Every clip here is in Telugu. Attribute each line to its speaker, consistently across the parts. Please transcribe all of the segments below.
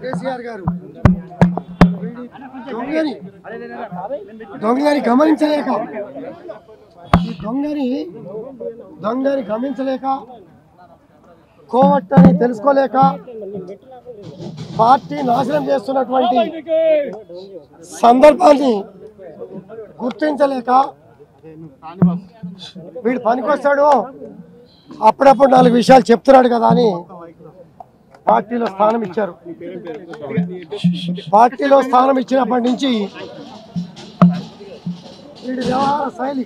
Speaker 1: కేసీఆర్ గారు దొంగని గమనించలేక ఈ దొంగని గమనించలేక కోవట్టని తెలుసుకోలేక పార్టీ నాశనం చేస్తున్నటువంటి సందర్భాన్ని గుర్తించలేక వీడు పనికొస్తాడు అప్పుడప్పుడు 4 విషయాలు చెప్తున్నాడు కదా అని పార్టీలో స్థానం ఇచ్చారు. పార్టీలో స్థానం ఇచ్చినప్పటి నుంచి వీడి వ్యవహార శైలి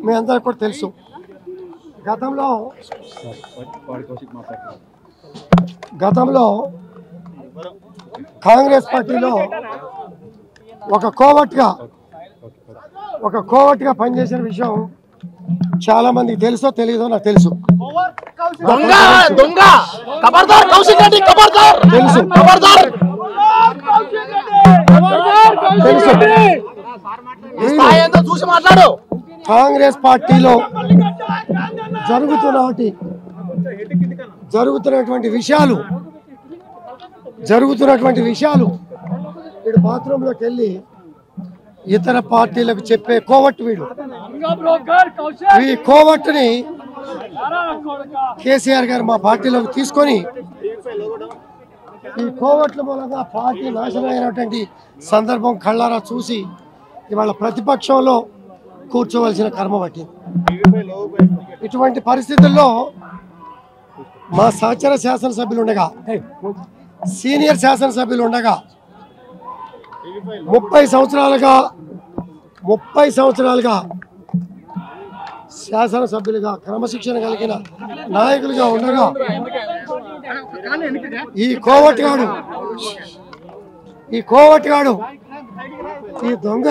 Speaker 1: మీ అందరికి కూడా తెలుసు. గతంలో కాంగ్రెస్ పార్టీలో ఒక కోవట్గా పనిచేసిన విషయం చాలా మందికి తెలుసో తెలియదో నాకు తెలుసు. కాంగ్రెస్ పార్టీలో జరుగుతున్నటువంటి విషయాలు వీడు బాత్రూంలోకి వెళ్ళి ఇతర పార్టీలకు చెప్పే కోవట్టు వీడు. ఈ కోవట్టుని కేసీఆర్ గారు మా పార్టీలోకి తీసుకొని ఈ కోవట్ల మూలంగా పార్టీ నాశనం అయినటువంటి సందర్భం కళ్ళారా చూసి ఇవాళ ప్రతిపక్షంలో కూర్చోవలసిన కర్మ పట్టింది. ఇటువంటి పరిస్థితుల్లో మా సహచర శాసనసభ్యులు ఉండగా, సీనియర్ శాసనసభ్యులు ఉండగా 30 సంవత్సరాలుగా శాసనసభ్యులుగా క్రమశిక్షణ కలిగిన నాయకులుగా ఉండగా ఈ కోవట్గాడు ఈ దొంగ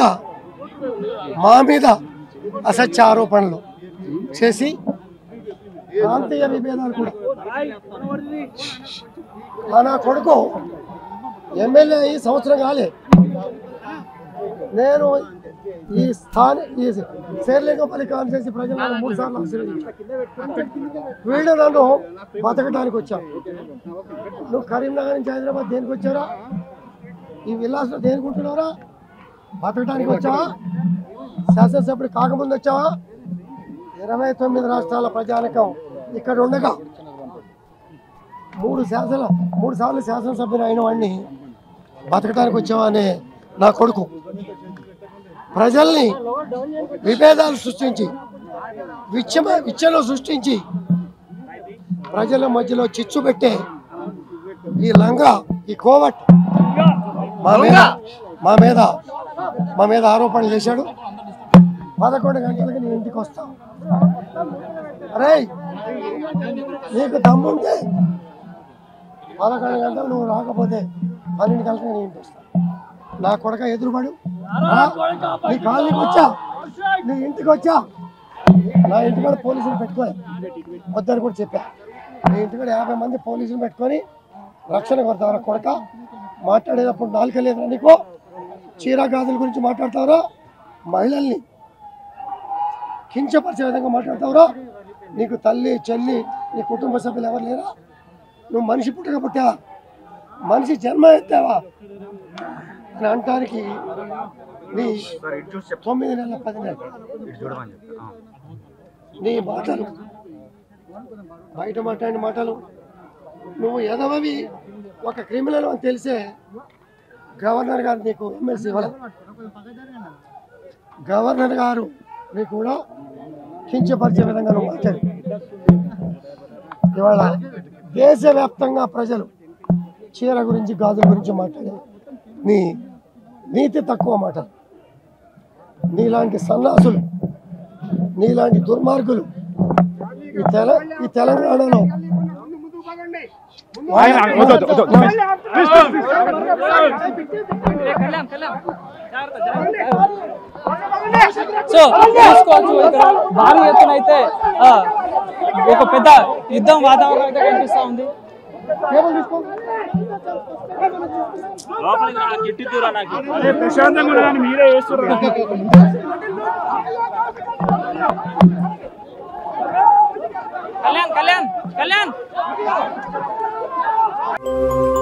Speaker 1: మా మీద అసత్య ఆరోపణలు చేసి ప్రాంతీయ విభేదాలు కూడా నా కొడుకు ఎమ్మెల్యే ఈ సంవత్సరం కాలే. నేను ఈ శేర్లింగంపల్లి కాన్స్టిట్యూన్సీ ప్రజలు 3 సార్లు వీళ్ళు నన్ను బతకడానికి వచ్చావు. నువ్వు కరీంనగర్ నుంచి హైదరాబాద్ దేనికి వచ్చారా? ఈ విలాస్లో దేనికి ఉంటున్నారా? బతకడానికి వచ్చావా? శాసనసభ్యుడు కాకముందు వచ్చావా? 29 రాష్ట్రాల ప్రజానికం ఇక్కడ ఉండగా 3 సార్లు శాసనసభ్యులు అయిన వాడిని బతకడానికి వచ్చావా అనే నా కొడుకు ప్రజల్ని విభేదాలు సృష్టించి విచ్చలు సృష్టించి ప్రజల మధ్యలో చిచ్చు పెట్టే ఈ లంగా, ఈ కోవట్ మా మీద ఆరోపణలు చేశాడు. 11 గంటలకి నీ ఇంటికి వస్తావు. అరే నీకు దమ్ముంటే 11 గంటలు నువ్వు రాకపోతే 12 గంటలకు నీ ఇంటికి వస్తావు. నా కొడక ఎదురుపడు, నీ కాలనీకి వచ్చా, నీ ఇంటికి వచ్చా. నా ఇంటికాడ పోలీసులు పెట్టుకోవాలి వద్దని కూడా చెప్పా. నీ ఇంటికాడ 50 మంది పోలీసులు పెట్టుకొని రక్షణ కొడతావరా కొడక? మాట్లాడేటప్పుడు నాలుక లేదురా నీకు? చీర గాజుల గురించి మాట్లాడతావురా? మహిళల్ని కించపరిచే విధంగా మాట్లాడతావురా? నీకు తల్లి, చెల్లి, నీ కుటుంబ సభ్యులు ఎవరు లేరా? నువ్వు మనిషి పుట్టగా మనిషి జన్మ ఎత్తావా అని అంటానికి నీ 9 నెలల 10 నెలలు నీ మాటలు, బయట మాట్లాడిన మాటలు, నువ్వు ఎదవవి ఒక క్రిమినల్ అని తెలిసే గవర్నర్ గారు నీకు ఎమ్మెల్సీ ఇవ్వలేదు. గవర్నర్ గారు నీకు కూడా కించపరిచే విధంగా నువ్వు మాట్లాడు. ఇవాళ దేశవ్యాప్తంగా ప్రజలు చీర గురించి, గాజుల గురించి మాట్లాడే నీ నీతి తక్కువ మాటలు, నీలాంటి సన్నాసులు, నీలాంటి దుర్మార్గులు ఈ తెలంగాణలో
Speaker 2: సో చూసుకోవచ్చు ఇక్కడ భారీ ఎత్తున అయితే ఒక పెద్ద యుద్ధం వాతావరణం అయితే కనిపిస్తా ఉంది. కళ్యాణ్
Speaker 3: ధన్యవాదాలు.